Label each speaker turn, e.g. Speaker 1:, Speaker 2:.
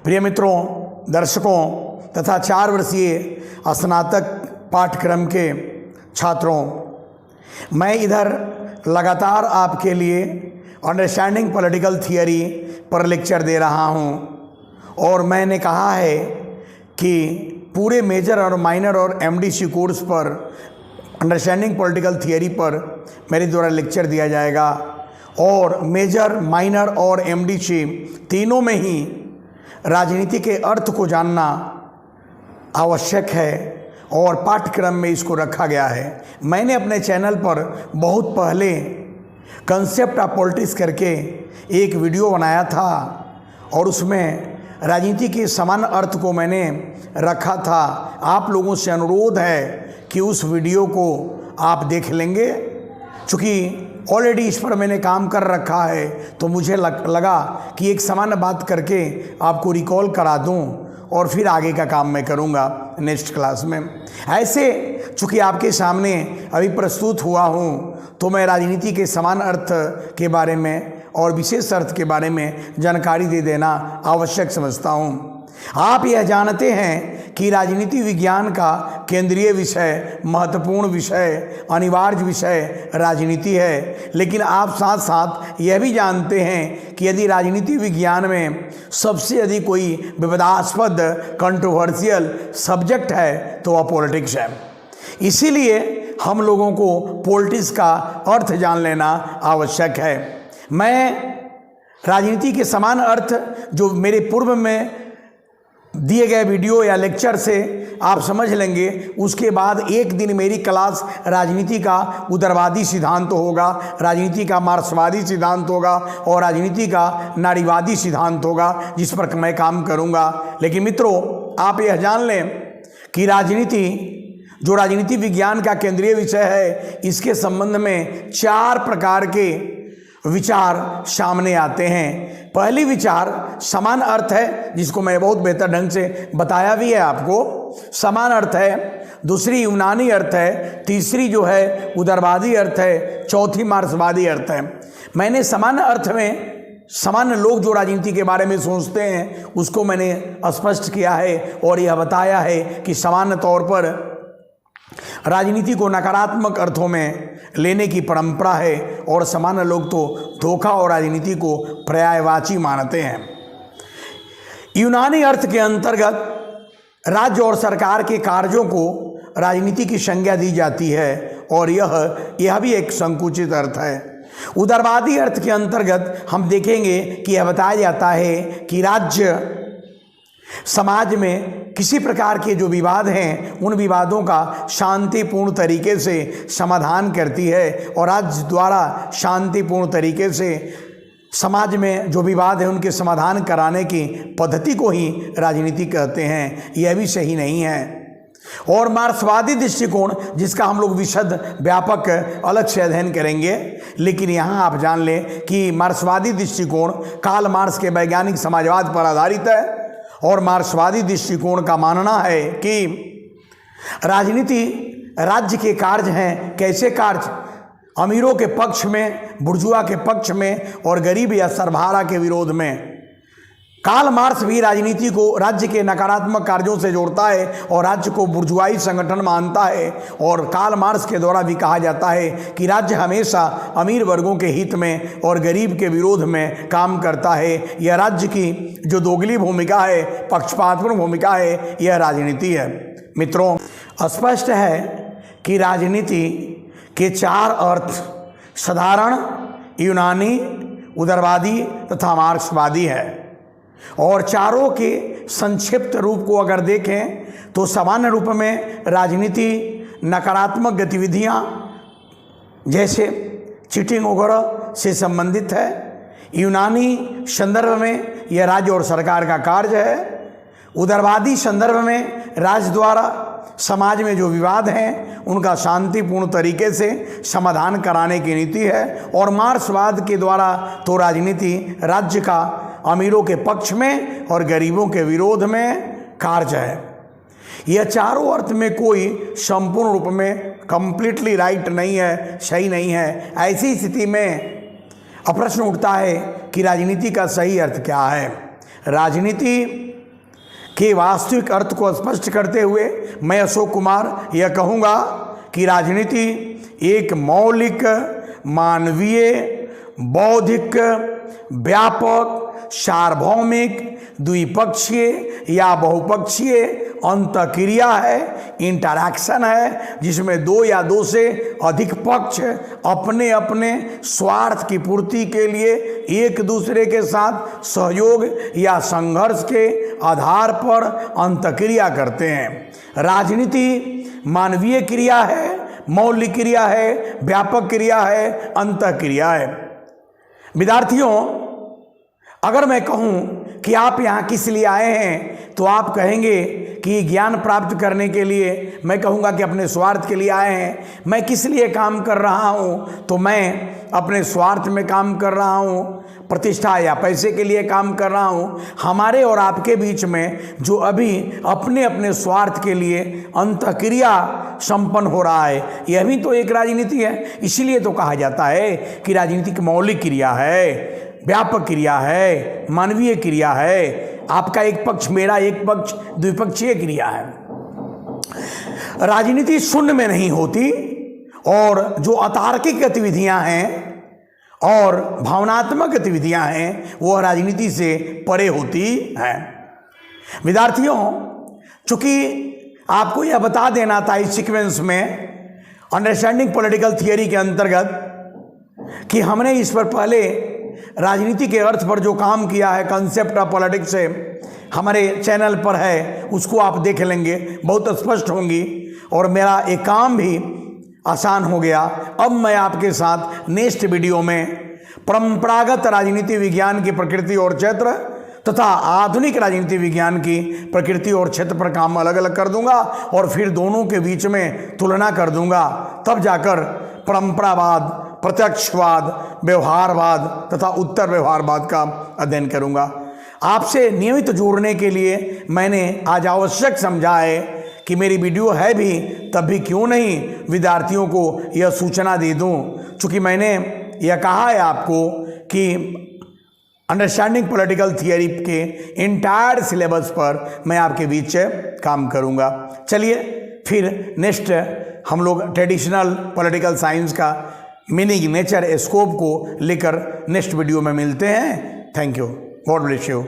Speaker 1: प्रिय मित्रों, दर्शकों तथा 4 वर्षीय स्नातक पाठ्यक्रम के छात्रों, मैं इधर लगातार आपके लिए अंडरस्टैंडिंग पॉलिटिकल थियरी पर लेक्चर दे रहा हूं और मैंने कहा है कि पूरे मेजर और माइनर और एमडीसी कोर्स पर अंडरस्टैंडिंग पॉलिटिकल थियरी पर मेरे द्वारा लेक्चर दिया जाएगा और मेजर, माइनर और एमडीसी तीनों में ही राजनीति के अर्थ को जानना आवश्यक है और पाठ्यक्रम में इसको रखा गया है। मैंने अपने चैनल पर बहुत पहले कंसेप्ट ऑफ पॉलिटिक्स करके एक वीडियो बनाया था और उसमें राजनीति के समान अर्थ को मैंने रखा था। आप लोगों से अनुरोध है कि उस वीडियो को आप देख लेंगे। चूँकि ऑलरेडी इस पर मैंने काम कर रखा है तो मुझे लगा कि एक समान बात करके आपको रिकॉल करा दूं और फिर आगे का काम मैं करूंगा नेक्स्ट क्लास में। ऐसे चूँकि आपके सामने अभी प्रस्तुत हुआ हूं तो मैं राजनीति के समान अर्थ के बारे में और विशेष अर्थ के बारे में जानकारी दे देना आवश्यक समझता हूं। आप यह जानते हैं कि राजनीति विज्ञान का केंद्रीय विषय, महत्वपूर्ण विषय, अनिवार्य विषय राजनीति है, लेकिन आप साथ साथ यह भी जानते हैं कि यदि राजनीति विज्ञान में सबसे अधिक कोई विवादास्पद कंट्रोवर्शियल सब्जेक्ट है तो वह पॉलिटिक्स है। इसीलिए हम लोगों को पॉलिटिक्स का अर्थ जान लेना आवश्यक है। मैं राजनीति के समान अर्थ जो मेरे पूर्व में दिए गए वीडियो या लेक्चर से आप समझ लेंगे, उसके बाद एक दिन मेरी क्लास राजनीति का उदारवादी सिद्धांत होगा, राजनीति का मार्क्सवादी सिद्धांत होगा और राजनीति का नारीवादी सिद्धांत होगा, जिस पर मैं काम करूंगा। लेकिन मित्रों, आप यह जान लें कि राजनीति जो राजनीति विज्ञान का केंद्रीय विषय है, इसके संबंध में 4 प्रकार के विचार सामने आते हैं। पहली विचार समान अर्थ है, जिसको मैं बहुत बेहतर ढंग से बताया भी है आपको। समान अर्थ है। दूसरी यूनानी अर्थ है। तीसरी जो है उदारवादी अर्थ है। चौथी मार्क्सवादी अर्थ है। मैंने समान अर्थ में सामान्य लोग जो राजनीति के बारे में सोचते हैं उसको मैंने स्पष्ट किया है और यह बताया है कि सामान्य तौर पर राजनीति को नकारात्मक अर्थों में लेने की परंपरा है और सामान्य लोग तो धोखा और राजनीति को पर्यायवाची मानते हैं। यूनानी अर्थ के अंतर्गत राज्य और सरकार के कार्यों को राजनीति की संज्ञा दी जाती है और यह भी एक संकुचित अर्थ है। उदारवादी अर्थ के अंतर्गत हम देखेंगे कि यह बताया जाता है कि राज्य समाज में किसी प्रकार के जो विवाद हैं उन विवादों का शांतिपूर्ण तरीके से समाधान करती है और राज्य द्वारा शांतिपूर्ण तरीके से समाज में जो विवाद है उनके समाधान कराने की पद्धति को ही राजनीति कहते हैं। यह भी सही नहीं है। और मार्क्सवादी दृष्टिकोण, जिसका हम लोग विशद व्यापक अलग से अध्ययन करेंगे, लेकिन यहाँ आप जान लें कि मार्क्सवादी दृष्टिकोण कार्ल मार्क्स के वैज्ञानिक समाजवाद पर आधारित है और मार्क्सवादी दृष्टिकोण का मानना है कि राजनीति राज्य के कार्य हैं। कैसे कार्य? अमीरों के पक्ष में, बुर्जुआ के पक्ष में और गरीब या सरबराह के विरोध में। कार्ल मार्क्स भी राजनीति को राज्य के नकारात्मक कार्यों से जोड़ता है और राज्य को बुर्जुआई संगठन मानता है और कार्ल मार्क्स के द्वारा भी कहा जाता है कि राज्य हमेशा अमीर वर्गों के हित में और गरीब के विरोध में काम करता है। यह राज्य की जो दोगली भूमिका है, पक्षपातपूर्ण भूमिका है, यह राजनीति है। मित्रों, स्पष्ट है कि राजनीति के 4 अर्थ साधारण, यूनानी, उदारवादी तथा मार्क्सवादी है और चारों के संक्षिप्त रूप को अगर देखें तो सामान्य रूप में राजनीति नकारात्मक गतिविधियां जैसे चीटिंग वगैरह से संबंधित है। यूनानी संदर्भ में यह राज्य और सरकार का कार्य है। उदारवादी संदर्भ में राज्य द्वारा समाज में जो विवाद हैं उनका शांतिपूर्ण तरीके से समाधान कराने की नीति है। और मार्क्सवाद के द्वारा तो राजनीति राज्य का अमीरों के पक्ष में और गरीबों के विरोध में कार्य है। यह चारों अर्थ में कोई संपूर्ण रूप में कंप्लीटली राइट नहीं है, सही नहीं है। ऐसी स्थिति में अब प्रश्न उठता है कि राजनीति का सही अर्थ क्या है। राजनीति के वास्तविक अर्थ को स्पष्ट करते हुए मैं अशोक कुमार यह कहूँगा कि राजनीति एक मौलिक, मानवीय, बौद्धिक, व्यापक, सार्वभौमिक, द्विपक्षीय या बहुपक्षीय अंतःक्रिया है, इंटरैक्शन है, जिसमें दो या दो से अधिक पक्ष अपने अपने स्वार्थ की पूर्ति के लिए एक दूसरे के साथ सहयोग या संघर्ष के आधार पर अंतःक्रिया करते हैं। राजनीति मानवीय क्रिया है, मौलिक क्रिया है, व्यापक क्रिया है, अंतःक्रिया है। विद्यार्थियों, अगर मैं कहूं कि आप यहाँ किस लिए आए हैं तो आप कहेंगे कि ज्ञान प्राप्त करने के लिए, मैं कहूँगा कि अपने स्वार्थ के लिए आए हैं। मैं किस लिए काम कर रहा हूँ तो मैं अपने स्वार्थ में काम कर रहा हूँ, प्रतिष्ठा या पैसे के लिए काम कर रहा हूँ। हमारे और आपके बीच में जो अभी अपने अपने स्वार्थ के लिए अंतःक्रिया संपन्न हो रहा है, यह भी तो एक राजनीति है। इसीलिए तो कहा जाता है कि राजनीति की मौलिक क्रिया है, व्यापक क्रिया है, मानवीय क्रिया है। आपका एक पक्ष, मेरा एक पक्ष, द्विपक्षीय क्रिया है। राजनीति शून्य में नहीं होती और जो अतार्किक गतिविधियां हैं और भावनात्मक गतिविधियां हैं वो राजनीति से परे होती हैं। विद्यार्थियों, चूंकि आपको यह बता देना था इस सीक्वेंस में अंडरस्टैंडिंग पॉलिटिकल थियरी के अंतर्गत कि हमने इस पर पहले राजनीति के अर्थ पर जो काम किया है, कंसेप्ट ऑफ पॉलिटिक्स से हमारे चैनल पर है, उसको आप देख लेंगे, बहुत स्पष्ट होंगी और मेरा एक काम भी आसान हो गया। अब मैं आपके साथ नेक्स्ट वीडियो में परंपरागत राजनीति विज्ञान की प्रकृति और क्षेत्र तथा आधुनिक राजनीति विज्ञान की प्रकृति और क्षेत्र पर काम अलग अलग कर दूंगा और फिर दोनों के बीच में तुलना कर दूंगा। तब जाकर परंपरावाद, प्रत्यक्षवाद, व्यवहारवाद तथा उत्तर व्यवहारवाद का अध्ययन करूंगा। आपसे नियमित जुड़ने के लिए मैंने आज आवश्यक समझा है कि मेरी वीडियो है भी, तब भी क्यों नहीं विद्यार्थियों को यह सूचना दे दूं। चूँकि मैंने यह कहा है आपको कि अंडरस्टैंडिंग पॉलिटिकल थियरी के इंटायर सिलेबस पर मैं आपके बीच काम करूंगा। चलिए फिर नेक्स्ट हम लोग ट्रेडिशनल पॉलिटिकल साइंस का मीनिंग, नेचर, स्कोप को लेकर नेक्स्ट वीडियो में मिलते हैं। Thank you, God bless you.